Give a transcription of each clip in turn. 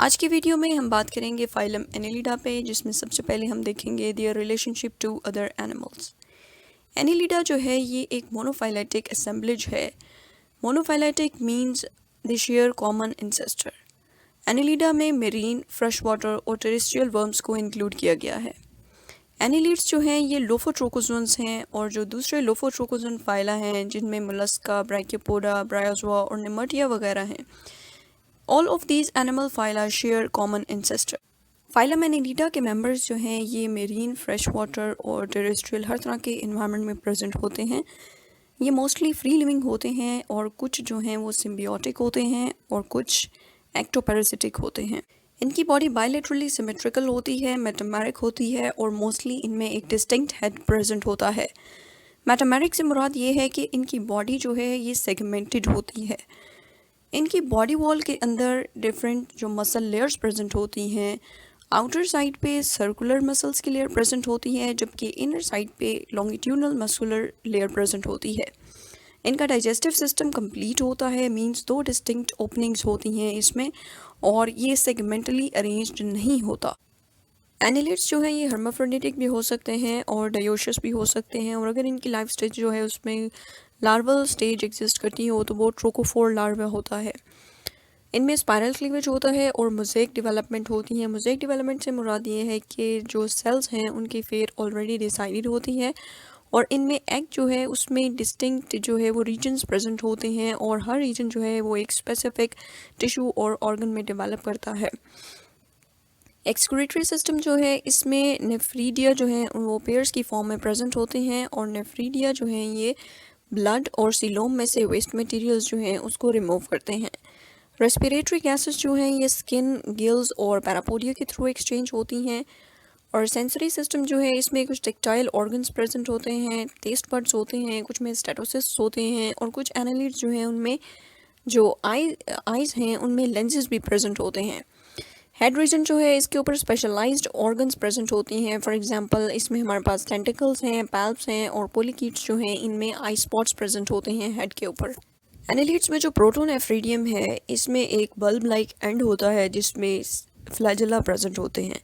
आज की वीडियो में हम बात करेंगे फाइलम एनेलिडा पे, जिसमें सबसे पहले हम देखेंगे their relationship to other animals. Annelida जो है ये एक मोनोफाइलेटिक असेंबलेज है। Monophyletic means they share common ancestor. Annelida में मेरीन, फ्रेश वाटर और टेरेस्ट्रियल वर्म्स को इंक्लूड किया गया है। एनिलिड्स जो हैं ये लोफोट्रोकोजोन्स हैं, और जो दूसरे लोफोट्रोकोजोन फाइला हैं जिनमें मोलस्का, ब्राइकियोपोडा, ब्रायोजोआ और निमर्टिया वगैरह हैं, all of these animal phyla share common ancestor. Phylum Annelida के मेंबर्स जो हैं ये मेरीन, फ्रेश वाटर और टेरेस्ट्रियल हर तरह के इन्वायरमेंट में प्रेजेंट होते हैं। ये मोस्टली फ्री लिविंग होते हैं, और कुछ जो हैं वो सिम्बियोटिक होते हैं और कुछ एक्टोपैरासिटिक होते हैं। इनकी बॉडी बायलेटरली सिमेट्रिकल होती है, मेटामेरिक होती है, और मोस्टली इनमें एक डिस्टिंक्ट हेड प्रेजेंट होता है। मेटामेरिक से मुराद ये है कि इनकी बॉडी जो है ये सेगमेंटेड होती है। इनकी बॉडी वॉल के अंदर डिफरेंट जो मसल लेयर्स प्रेजेंट होती हैं। आउटर साइड पे सर्कुलर मसल्स की लेयर प्रेजेंट होती है, जबकि इनर साइड पे लॉन्गिट्यूडनल मस्कुलर लेयर प्रेजेंट होती है। इनका डाइजेस्टिव सिस्टम कंप्लीट होता है, मींस 2 डिस्टिंक्ट ओपनिंग्स होती हैं इसमें, और ये सेगमेंटली अरेंज्ड नहीं होता। एनिलिड्स जो है ये हर्माफ्रोडिटिक भी हो सकते हैं और डायोशियस भी हो सकते हैं, और अगर इनकी लाइफ स्टेज जो है उसमें लार्वल स्टेज एग्जिस्ट करती हो तो वो ट्रोकोफोर लार्वा होता है। इनमें स्पाइरल क्लीवेज होता है और मोज़ेक डेवलपमेंट होती है। मोज़ेक डेवलपमेंट से मुराद ये है कि जो सेल्स हैं उनकी फेयर ऑलरेडी डिसाइडेड होती है, और इनमें एग जो है उसमें डिस्टिंक्ट जो है वो रीजन्स प्रेजेंट होते हैं, और हर रीजन जो है वो एक स्पेसिफिक टिश्यू और ऑर्गन में डेवलप करता है। एक्सक्रीटरी सिस्टम जो है इसमें नेफ्रीडिया जो है वो पेयर्स की फॉर्म में प्रेजेंट होते हैं, और नेफ्रीडिया जो है ये ब्लड और सीलोम में से वेस्ट मटेरियल्स जो हैं उसको रिमूव करते हैं। रेस्पिरेटरी गैसेस जो हैं ये स्किन, गिल्स और पैरापोडिया के थ्रू एक्सचेंज होती हैं। और सेंसरी सिस्टम जो है इसमें कुछ टेक्टाइल ऑर्गन्स प्रेजेंट होते हैं, टेस्ट बड्स होते हैं, कुछ में स्टेटोसिस्ट होते हैं, और कुछ एनालिड्स जो हैं उनमें जो आइज़ हैं उनमें लेंसेज भी प्रेजेंट होते हैं। हेड रीजन जो है इसके ऊपर स्पेशलाइज्ड ऑर्गन्स प्रेजेंट होती हैं। फॉर एग्जांपल इसमें हमारे पास टेंटिकल्स हैं, पैल्प्स हैं, और पोलिकीट्स जो हैं इनमें आई स्पॉट्स प्रेजेंट होते हैं हेड के ऊपर। एनालिड्स में जो प्रोटोनेफ्रीडियम है इसमें एक बल्ब लाइक एंड होता है जिसमें फ्लैजेला प्रेजेंट होते हैं।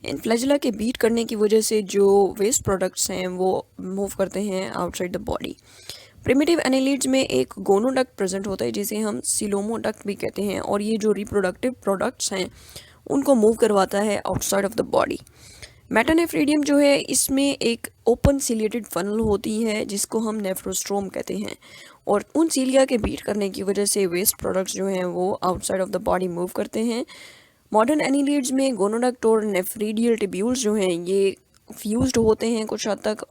इन फ्लैजेला के बीट करने की वजह से जो वेस्ट प्रोडक्ट्स हैं वो मूव करते हैं outside the body. Primitive annelids में एक गोनोडक्ट प्रेजेंट होता है जिसे हम सिलोमोडक्ट भी कहते हैं, और ये जो रिप्रोडक्टिव प्रोडक्ट्स हैं उनको मूव करवाता है आउटसाइड ऑफ द बॉडी। मेटानेफ्रीडियम जो है इसमें एक ओपन सिलिएटेड फनल होती है जिसको हम नेफ्रोस्ट्रोम कहते हैं, और उन सीलिया के बीट करने की वजह से वेस्ट प्रोडक्ट्स जो हैं वो outside of the body move करते हैं। मॉडर्न एनिलिड्स में गोनोडक्ट और नेफ्रीडियल टिब्यूल्स जो हैं ये फ्यूज्ड होते हैं कुछ हद तक।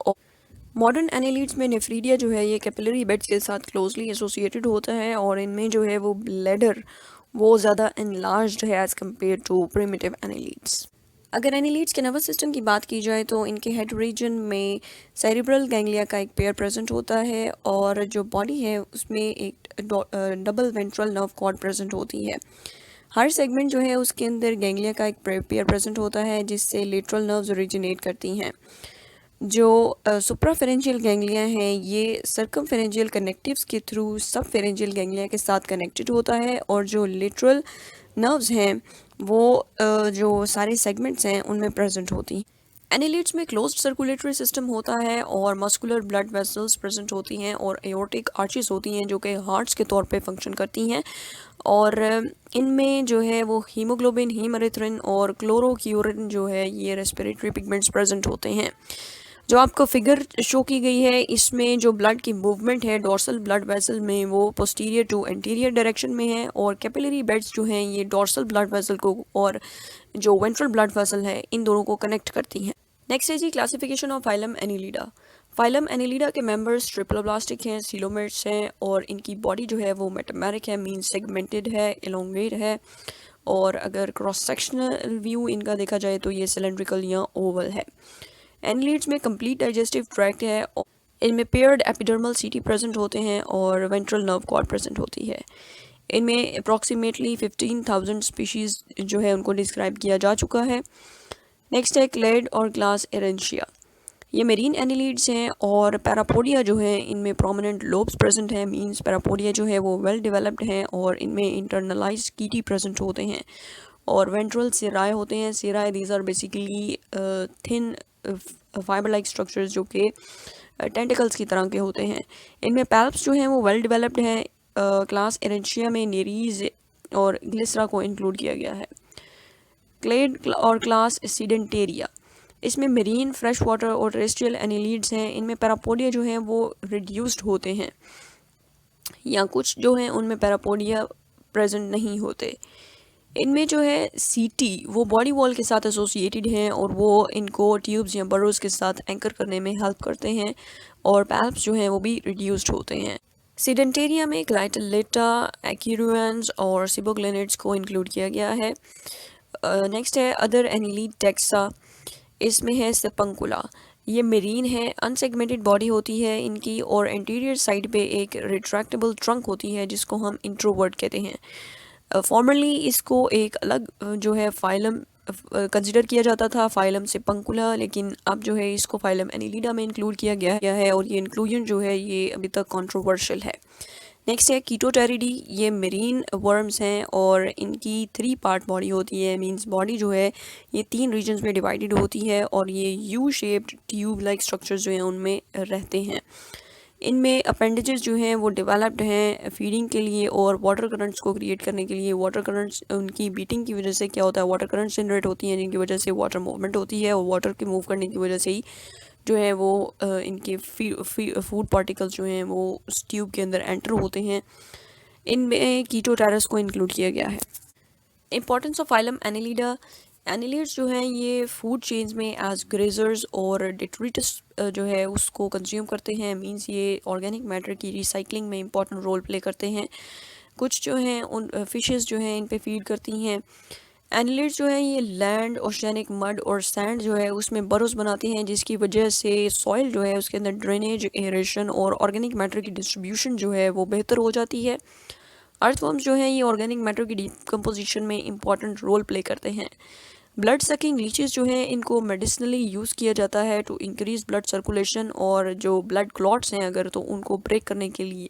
मॉडर्न एनिलिड्स में नेफ्रीडिया जो है ये कैपिलरी बेड्स के साथ क्लोजली एसोसिएटेड होता है, और इनमें जो है वो ब्लैडर वो ज़्यादा एनलार्ज्ड है as compare to primitive annelids. अगर एनिलिड्स के नर्वस सिस्टम की बात की जाए तो इनके हेड रीजन में सेरिब्रल गैंग्लिया का एक पेयर प्रेजेंट होता है, और जो बॉडी है उसमें एक double ventral nerve cord present होती है। हर सेगमेंट जो है उसके अंदर गैंग्लिया का एक पेयर प्रेजेंट होता है जिससे लेटरल नर्व्स ओरिजिनेट करती हैं। जो सुप्राफेरेंजियल गैंग्लिया हैं ये सर्कमफेरेंजियल कनेक्टिव्स के थ्रू सबफेरेंजियल गैंग्लिया के साथ कनेक्टेड होता है, और जो लेटरल नर्व्स हैं वो जो सारे सेगमेंट्स हैं उनमें प्रेजेंट होती हैं। एनिलिड्स में क्लोज्ड सर्कुलेटरी सिस्टम होता है, और मस्कुलर ब्लड वेसल्स प्रेजेंट होती हैं, और एओर्टिक आर्चेस होती हैं जो कि हार्ट्स के तौर पे फंक्शन करती हैं, और इनमें जो है वो हीमोग्लोबिन, हीमरिथ्रिन और क्लोरोक्यूरिन जो है ये रेस्पिरेटरी पिगमेंट्स प्रेजेंट होते हैं। जो आपको फिगर शो की गई है इसमें जो ब्लड की मूवमेंट है डोर्सल ब्लड वेसल में वो पोस्टीरियर टू एंटीरियर डायरेक्शन में है, और कैपिलरी बेड्स जो हैं ये डोर्सल ब्लड वेसल को और जो वेंट्रल ब्लड वेसल है इन दोनों को कनेक्ट करती हैं। नेक्स्ट है जी classification of phylum annelida. Phylum annelida के मेंबर्स ट्रिप्लोब्लास्टिक हैं, सीलोमेट्स हैं, और इनकी बॉडी जो है वो मेटामेरिक है, मीन सेगमेंटेड है, एलोंगेट है, और अगर क्रॉस सेक्शनल व्यू इनका देखा जाए तो ये सिलेंड्रिकल या ओवल है। एनिलिड्स में कंप्लीट डाइजेस्टिव ट्रैक्ट है, इनमें पेयर्ड एपिडर्मल सीटी प्रेजेंट होते हैं, और वेंट्रल नर्व कॉर्ड प्रेजेंट होती है। इनमें अप्रॉक्सीमेटली 15,000 स्पीशीज़ जो है उनको डिस्क्राइब किया जा चुका है। नेक्स्ट है क्लेड और क्लास एरेंशिया। ये मेरीन एनिलिड्स हैं, और पैरापोडिया जो है इनमें प्रोमिनेंट लोब्स प्रेजेंट हैं, मींस पैरापोडिया जो है वो वेल डेवलप्ड हैं, और इनमें इंटरनलाइज कीटी प्रेजेंट होते हैं, और वेंट्रल सिराए होते हैं। सिराए these are basically thin fibre like structures जो कि टेंटिकल्स की तरह के होते हैं। इनमें पैल्प्स जो हैं वो वेल डेवलप्ड हैं। क्लास एरेंशिया में नेरीज और ग्लिसरा को इंक्लूड किया गया है। क्लेड और क्लास सीडेंटेरिया, इसमें मेरीन, फ्रेश वाटर और टेरेस्ट्रियल एनिलीड्स हैं। इनमें पैरापोडिया जो हैं वो रिड्यूस्ड होते हैं, या कुछ जो हैं उनमें पैरापोडिया प्रेजेंट नहीं होते। इनमें जो है सीटी वो बॉडी वॉल के साथ एसोसिएटेड हैं और वो इनको ट्यूब्स या बरोज के साथ एंकर करने में हेल्प करते हैं, और पैल्प्स जो हैं वो भी रिड्यूस्ड होते हैं। सीडेंटेरिया में क्लाइटेलेटा, एक्यूरुएंस और सिबोग्लेनिड्स को इंक्लूड किया गया है। नेक्स्ट है अदर एनिलीड टेक्सा, इसमें है सेपंकुला। ये मेरीन है, अनसेगमेंटेड बॉडी होती है इनकी, और एंटीरियर साइड पे एक रिट्रैक्टेबल ट्रंक होती है जिसको हम इंट्रोवर्ट कहते हैं। फॉर्मरली इसको एक अलग जो है फाइलम कंसिडर किया जाता था, फाइलम सेपंकुला, लेकिन अब जो है इसको फाइलम एनिलिडा में इंक्लूड किया गया है, और ये इंक्लूजन जो है ये अभी तक कंट्रोवर्शियल है। नेक्स्ट है कीटोटेरिडी, ये मेरीन वर्म्स हैं और इनकी 3 पार्ट बॉडी होती है। मींस बॉडी जो है ये 3 रीजन्स में डिवाइडेड होती है, और ये U shaped tube like structures जो हैं उनमें रहते हैं। इनमें अपेंडेजेस जो हैं वो डेवलप्ड हैं फीडिंग के लिए और वाटर करंट्स को क्रिएट करने के लिए। वाटर करंट्स उनकी बीटिंग की वजह से क्या होता है, वाटर करंट्स जनरेट होती हैं जिनकी वजह से वाटर मूवमेंट होती है, और वाटर के मूव करने की वजह से ही जो है वो इनके फूड पार्टिकल्स जो हैं वो उस ट्यूब के अंदर एंटर होते हैं। इनमें कीटोटेरस को इंक्लूड किया गया है। Importance of phylum Annelida, annelids जो हैं ये फूड चेन्स में एज ग्रेजर्स और डिट्रिटस जो है उसको कंज्यूम करते हैं। मींस ये ऑर्गेनिक मैटर की रिसाइकलिंग में इंपॉर्टेंट रोल प्ले करते हैं। कुछ जो हैं उन फिशेस जो हैं इन पे फीड करती हैं। एनिलिड्स जो हैं ये लैंड, ओशियनिक मड और सैंड जो है उसमें बरोज बनाते हैं, जिसकी वजह से सॉइल जो है उसके अंदर ड्रेनेज, एरेशन और ऑर्गेनिक मैटर की डिस्ट्रीब्यूशन जो है वो बेहतर हो जाती है। अर्थवर्म्स जो हैं ये ऑर्गेनिक मैटर की डिकम्पोजिशन में इंपॉर्टेंट रोल प्ले करते हैं। ब्लड सकिंग लीचेस जो हैं इनको मेडिसिनली यूज़ किया जाता है टू इंक्रीज़ ब्लड सर्कुलेशन, और जो ब्लड क्लॉट्स हैं अगर तो उनको ब्रेक करने के लिए